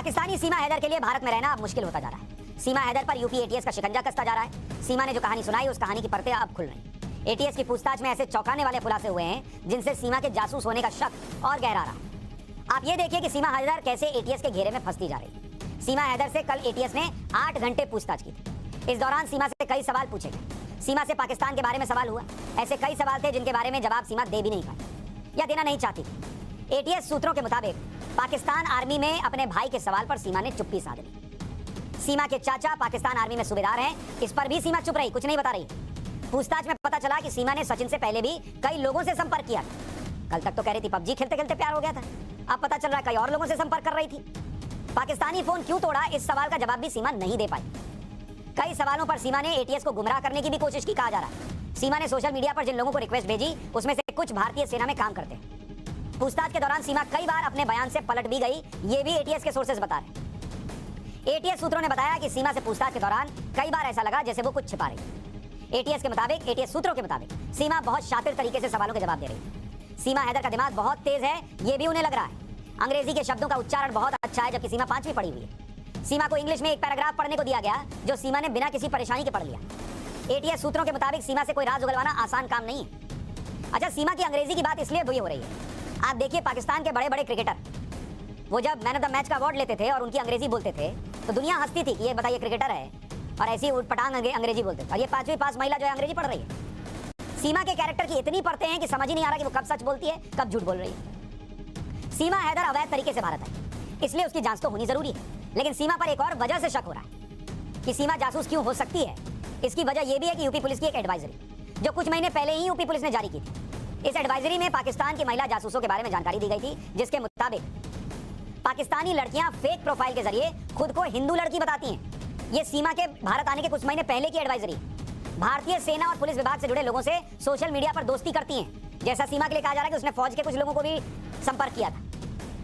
पाकिस्तानी सीमा हैदर के लिए भारत में रहना अब मुश्किल होता जा रहा है। सीमा हैदर पर यूपी एटीएस का शिकंजा कसता जा रहा है। सीमा ने जो कहानी सुनाई उस कहानी की परतें अब खुल रही। एटीएस की पूछताछ में ऐसे चौंकाने वाले खुलासे हुए हैं जिनसे सीमा के जासूस होने का शक और गहरा रहा। आप ये देखिए कि सीमा हैदर कैसे एटीएस के घेरे में फंसती जा रही। सीमा हैदर से कल एटीएस ने 8 घंटे पूछताछ की थी। इस दौरान सीमा से कई सवाल पूछे गए। सीमा से पाकिस्तान के बारे में सवाल हुआ। ऐसे कई सवाल थे जिनके बारे में जवाब सीमा दे भी नहीं पाई या देना नहीं चाहती थी। एटीएस सूत्रों के मुताबिक पाकिस्तान आर्मी में अपने भाई के सवाल पर सीमा ने चुप्पी साध ली। सीमा के चाचा पाकिस्तान आर्मी में सूबेदार हैं, इस पर भी सीमा चुप रही, कुछ नहीं बता रही। पूछताछ में पता चला कि सीमा ने सचिन से पहले भी कई लोगों से संपर्क किया। कल तक तो कह रही थी पबजी खेलते खेलते प्यार हो गया था, अब पता चल रहा है कई और लोगों से संपर्क कर रही थी। पाकिस्तानी फोन क्यों तोड़ा, इस सवाल का जवाब भी सीमा नहीं दे पाई। कई सवालों पर सीमा ने एटीएस को गुमराह करने की भी कोशिश की, कहा जा रहा है। सीमा ने सोशल मीडिया पर जिन लोगों को रिक्वेस्ट भेजी उसमें से कुछ भारतीय सेना में काम करते हैं। पूछताछ के दौरान सीमा कई बार अपने बयान से पलट भी गई, ये भी एटीएस के सोर्सेज बता रहे। एटीएस सूत्रों ने बताया कि सीमा से पूछताछ के दौरान कई बार ऐसा लगा जैसे वो कुछ छिपा रही। एटीएस सूत्रों के मुताबिक सीमा बहुत शातिर तरीके से सवालों के जवाब दे रही। सीमा हैदर का दिमाग बहुत तेज है, ये भी उन्हें लग रहा है। अंग्रेजी के शब्दों का उच्चारण बहुत अच्छा है, जबकि सीमा 5वीं पढ़ी हुई है। सीमा को इंग्लिश में एक पैराग्राफ पढ़ने को दिया गया जो सीमा ने बिना किसी परेशानी के पढ़ लिया। एटीएस सूत्रों के मुताबिक सीमा से कोई राज उगलवाना आसान काम नहीं है। अच्छा, सीमा की अंग्रेजी की बात इसलिए भी हो रही है, आप देखिए पाकिस्तान के बड़े बड़े क्रिकेटर वो जब मैन ऑफ द मैच का अवार्ड लेते थे और उनकी अंग्रेजी बोलते थे तो दुनिया हंसती थी कि ये बताइए क्रिकेटर है और ऐसी उठपटांग अंग्रेजी बोलते थे। और ये 5वीं पास महिला जो है अंग्रेजी पढ़ रही है। सीमा के कैरेक्टर की इतनी पढ़ते हैं कि समझ ही नहीं आ रहा कि वो कब सच बोलती है कब झूठ बोल रही है। सीमा हैदर अवैध तरीके से भारत आई, इसलिए उसकी जांच तो होनी जरूरी है। लेकिन सीमा पर एक और वजह से शक हो रहा है कि सीमा जासूस क्यों हो सकती है। इसकी वजह यह भी है कि यूपी पुलिस की एक एडवाइजरी जो कुछ महीने पहले ही यूपी पुलिस ने जारी की थी। इस एडवाइजरी में पाकिस्तान की महिला जासूसों के बारे में जानकारी दी गई थी, जिसके मुताबिक पाकिस्तानी लड़कियां फेक प्रोफाइल के जरिए खुद को हिंदू लड़की बताती हैं। ये सीमा के भारत आने के कुछ महीने पहले की एडवाइजरी। भारतीय सेना और पुलिस विभाग से जुड़े लोगों से सोशल मीडिया पर दोस्ती करती हैं। जैसा सीमा के लिए कहा जा रहा है कि उसने फौज के कुछ लोगों को भी संपर्क किया था,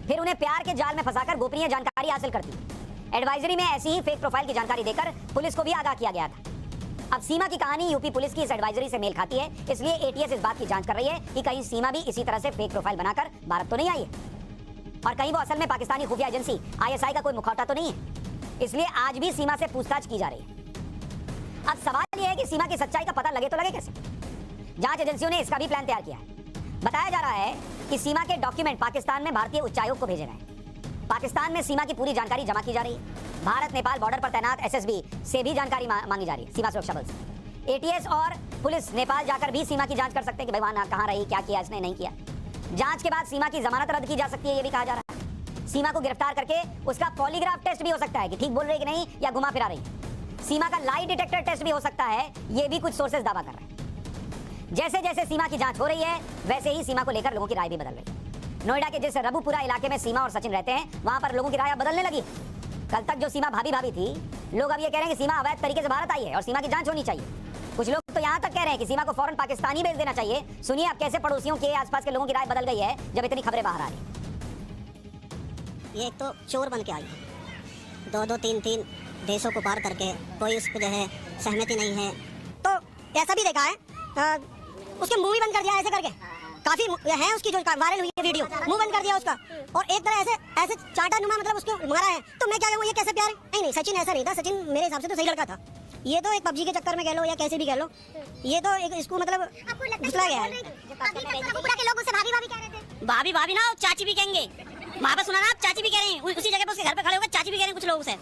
फिर उन्हें प्यार के जाल में फंसाकर गोपनीय जानकारी हासिल करती। एडवाइजरी में ऐसी ही फेक प्रोफाइल की जानकारी देकर पुलिस को भी आगाह किया गया था। अब सीमा की कहानी यूपी पुलिस की इस एडवाइजरी से मेल खाती है, इसलिए एटीएस इस बात की जांच कर रही है कि कहीं सीमा भी इसी तरह से फेक प्रोफाइल बनाकर भारत तो नहीं आई है और कहीं वो असल में पाकिस्तानी खुफिया एजेंसी आईएसआई का कोई मुखौटा तो नहीं है। इसलिए आज भी सीमा से पूछताछ की जा रही है। अब सवाल यह है कि सीमा की सच्चाई का पता लगे तो लगे कैसे। जांच एजेंसियों ने इसका भी प्लान तैयार किया है। बताया जा रहा है कि सीमा के डॉक्यूमेंट पाकिस्तान में भारतीय उच्चायोग को भेजे गए। पाकिस्तान में सीमा की पूरी जानकारी जमा की जा रही है। भारत नेपाल बॉर्डर पर तैनात एसएसबी से भी जानकारी मांगी जा रही है, सीमा सुरक्षा बल से। एटीएस और पुलिस नेपाल जाकर भी सीमा की जांच कर सकते हैं कि भाई वहां कहां रही, क्या किया इसने, नहीं किया। जांच के बाद सीमा की जमानत रद्द की जा सकती है, ये भी कहा जा रहा है। सीमा को गिरफ्तार करके उसका पॉलीग्राफ टेस्ट भी हो सकता है कि ठीक बोल रही है कि नहीं या घुमा फिरा रही है। सीमा का लाई डिटेक्टर टेस्ट भी हो सकता है, ये भी कुछ सोर्सेज दावा कर रहे हैं। जैसे जैसे सीमा की जांच हो रही है वैसे ही सीमा को लेकर लोगों की राय भी बदल रही है। नोएडा के जिस रबुपुरा इलाके में सीमा और सचिन रहते हैं वहां पर लोगों की राय बदलने लगी। कल तक जो सीमा भाभी भाभी थी, लोग अब ये कह रहे हैं कि सीमा अवैध तरीके से भारत आई है और सीमा की जांच होनी चाहिए। कुछ लोग तो यहाँ तक कह रहे हैं कि सीमा को फौरन पाकिस्तानी भेज देना चाहिए। सुनिए अब कैसे पड़ोसियों के आसपास के लोगों की राय बदल गई है जब इतनी खबरें बाहर आ रही। ये एक तो चोर बन के आई, 2-2, 3-3 देशों को पार करके कोई उस पर जो है सहमति नहीं है। तो ऐसा भी देखा है उसके मुंह ही बंद कर दिया ऐसे करके, काफी है उसकी जो वायरल हुई है वीडियो, मुंह बंद कर दिया उसका और एक तरह ऐसे चाटा नुमा मतलब उसको मारा है। तो मैं क्या कहूँ, ये कैसे प्यार है? नहीं, सचिन ऐसा नहीं था। सचिन मेरे हिसाब से तो सही लड़का था। ये तो एक पबजी के चक्कर में कह लो या कैसे भी कह लो, ये तो एक इसको मतलब घुसला गया है। के लोग उसे भाभी भाभी कह रहे थे। भाभी भाभी ना चाची भी कहेंगे, वहाँ पे सुना ना आप चाची भी कह रही हैं, उसी जगह पे उसके घर पे खड़े होकर चाची भी कह रहे हैं कुछ लोग उसे।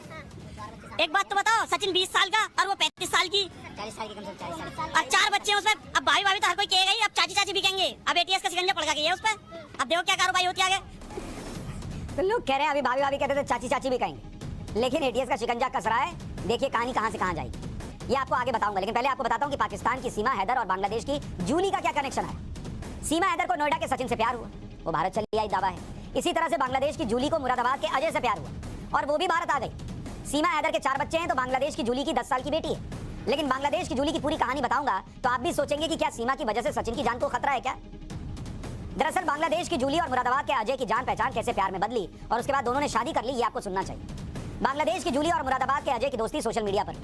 एक बात तो बताओ, सचिन 20 साल का और वो 35 साल की, 40 साल की, कम से कम 40 साल। और 4 बच्चे हैं उसमें। अब भाभी भाभी तो हर कोई कहेगा ही, अब चाची चाची भी कहेंगे। अब एटीएस का शिकंजा पड़ गया उस पर। अब देखो क्या कार्रवाई होती है आगे। तो लोग कह रहे हैं अभी भाभी भाभी कहते थे, चाची चाची भी कहेंगे, लेकिन एटीएस का शिकंजा कस रहा है। देखिए कहानी कहां से कहां जाएगी ये आपको आगे बताऊंगा, लेकिन पहले आपको बताता हूं कि पाकिस्तान की सीमा हैदर और बांग्लादेश की जूली का क्या कनेक्शन है। सीमा हैदर को नोएडा के सचिन से प्यार हुआ, वो भारत चली आई, दावा है। इसी तरह से बांग्लादेश की जूली को मुरादाबाद के अजय से प्यार हुआ और वो भी भारत आ गई। सीमा हैदर के 4 बच्चे हैं तो बांग्लादेश की जूली की 10 साल की बेटी है। लेकिन बांग्लादेश की जूली की पूरी कहानी बताऊंगा तो आप भी सोचेंगे कि क्या सीमा की वजह से सचिन की जान को खतरा है क्या। दरअसल बांग्लादेश की जूली और मुरादाबाद के अजय की जान पहचान कैसे प्यार में बदली और उसके बाद दोनों ने शादी कर ली, ये आपको सुनना चाहिए। बांग्लादेश की जूली और मुरादाबाद के अजय की दोस्ती सोशल मीडिया पर।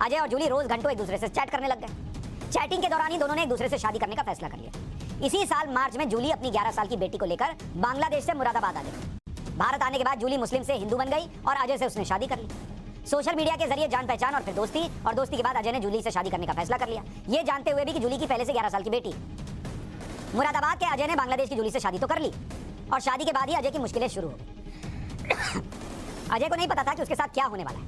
अजय और जूली रोज घंटों एक दूसरे से चैट करने लग गए। चैटिंग के दौरान ही दोनों ने एक दूसरे से शादी करने का फैसला कर लिया। इसी साल मार्च में जूली अपनी 11 साल की बेटी को लेकर बांग्लादेश से मुरादाबाद आ गई। भारत आने के बाद जूली मुस्लिम से हिंदू बन गई और अजय से उसने शादी कर ली। सोशल मीडिया के जरिए जान पहचान और फिर दोस्ती, और दोस्ती के बाद अजय ने जूली से शादी करने का फैसला कर लिया, ये जानते हुए भी कि जूली की पहले से 11 साल की बेटी। मुरादाबाद के अजय ने बांग्लादेश की जूली से शादी तो कर ली और शादी के बाद ही अजय की मुश्किलें शुरू हो गई। अजय को नहीं पता था कि उसके साथ क्या होने वाला है।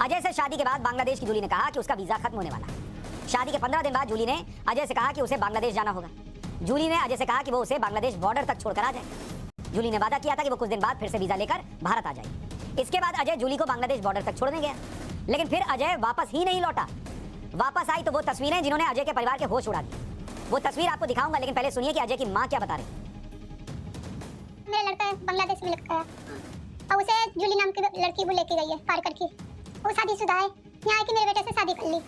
अजय से शादी के बाद बांग्लादेश की जूली ने कहा कि उसका वीजा खत्म होने वाला है। शादी के 15 दिन बाद जूली ने अजय से कहा कि उसे बांग्लादेश जाना होगा। जूली ने अजय से कहा कि वो उसे बांग्लादेश बॉर्डर तक छोड़कर आ जाए। जूली ने वादा किया था कि वो कुछ दिन बाद फिर से वीजा लेकर भारत आ जाएगी। इसके बाद अजय जूली को बांग्लादेश बॉर्डर तक छोड़ने गया, लेकिन फिर अजय वापस ही नहीं लौटा। वापस आई तो वो तस्वीरें जिन्होंने अजय के परिवार के होश उड़ा दिए। वो तस्वीर आपको दिखाऊंगा, लेकिन पहले सुनिए कि अजय की मां क्या बता रही। मेरा लड़का बांग्लादेश में लड़का है और उसे जूली नाम की लड़की वो लेके गई है पार करके। वो शादीशुदा है, यहाँ आके मेरे बेटे से शादी कर ली।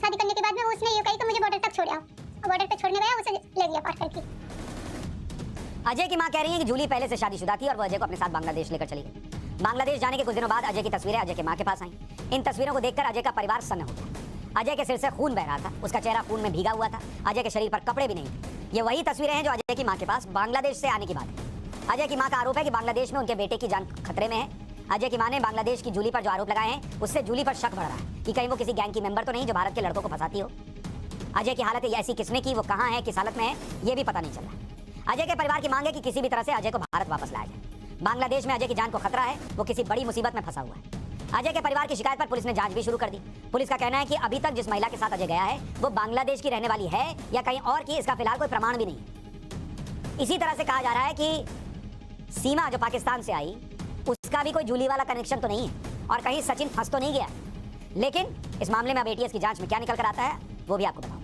शादी करने के बाद में उसने ये कही कि मुझे बॉर्डर तक छोड़ आओ। बॉर्डर तक छोड़ने गया, उसे ले गया पार करके। अजय की मां कह रही है कि जूली पहले से शादीशुदा थी और वो अजय को अपने साथ बांग्लादेश लेकर चली गई। बांग्लादेश जाने के कुछ दिनों बाद अजय की तस्वीरें अजय के मां के पास आईं। इन तस्वीरों को देखकर अजय का परिवार सन्न हो गया। अजय के सिर से खून बह रहा था, उसका चेहरा खून में भीगा हुआ था। अजय के शरीर पर कपड़े भी नहीं थे। ये वही तस्वीरें हैं जो अजय की मां के पास बांग्लादेश से आने की बात है। अजय की मां का आरोप है कि बांग्लादेश में उनके बेटे की जान खतरे में है। अजय की मां ने बांग्लादेश की जूली पर जो आरोप लगाए हैं, उससे जूली पर शक बढ़ रहा है कि कहीं वो किसी गैंग की मेंबर तो नहीं जो भारत के लड़कों को फंसाती हो। अजय की हालत ऐसी किसने की, वो कहां है, किस हालत में है, ये भी पता नहीं चल रहा। अजय के परिवार की मांग है कि किसी भी तरह से अजय को भारत वापस लाया जाए। बांग्लादेश में अजय की जान को खतरा है, वो किसी बड़ी मुसीबत में फंसा हुआ है। अजय के परिवार की शिकायत पर पुलिस ने जांच भी शुरू कर दी। पुलिस का कहना है कि अभी तक जिस महिला के साथ अजय गया है वो बांग्लादेश की रहने वाली है या कहीं और की, इसका फिलहाल कोई प्रमाण भी नहीं। इसी तरह से कहा जा रहा है कि सीमा जो पाकिस्तान से आई, उसका भी कोई जूली वाला कनेक्शन तो नहीं है और कहीं सचिन फंस तो नहीं गया। लेकिन इस मामले में अब एटीएस की जांच में क्या निकल कर आता है वो भी आपको बताऊं।